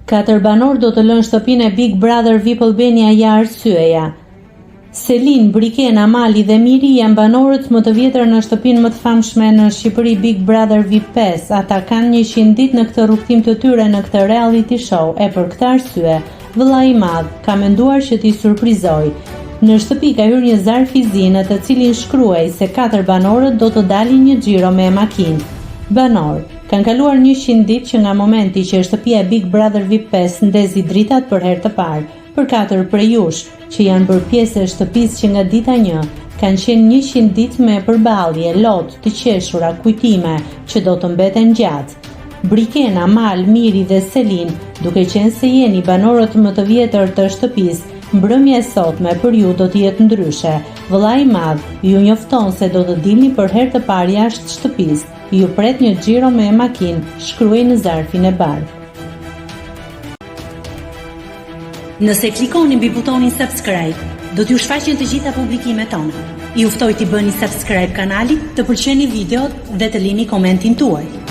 4 banor do të lënë shtëpinë e Big Brother VIP Albania ja arsyeja. Selin, Briken, Amali dhe Miri janë banorët më të vjetër në shtëpinë më të famshme në Shqipëri Big Brother VIP 5. Ata kanë 100 ditë në këtë rrugtim të tyre në këtë reality show e për këtë arsye, vëllai i madh ka menduar që t'i surprizoj. Në shtëpi ka hyrë një zar fizi në të cilin shkruaj se 4 banorët do të dalin një xhiro me makinë. Banor, kanë kaluar 100 ditë që nga momenti që shtëpia e Big Brother VIP 5 ndezi dritat për herë të parë. Për 4 prej jush, që janë bërë pjesë e shtëpisë që nga dita 1, kanë qenë 100 ditë me përballje, lot, të qeshura, kujtime që do të mbeten gjatë. Briken, Amal, Miri dhe Selin, duke qenë se jeni banorët më të vjetër të shtëpisë, mbrëmja e sotme për ju do të jetë ndryshe. Vëllai i madh ju njofton se do të dilni për herë të parë jashtë shtëpisë. Ju pret një xhiro me makinë, shkruaj në zarfin e bardhë. Nëse klikoni mbi butonin subscribe, do t'ju shfaqen të gjitha publikimet tona. Ju ftoj t'i bëni subscribe kanalit, të pëlqeni videot dhe të lini komentin tuaj.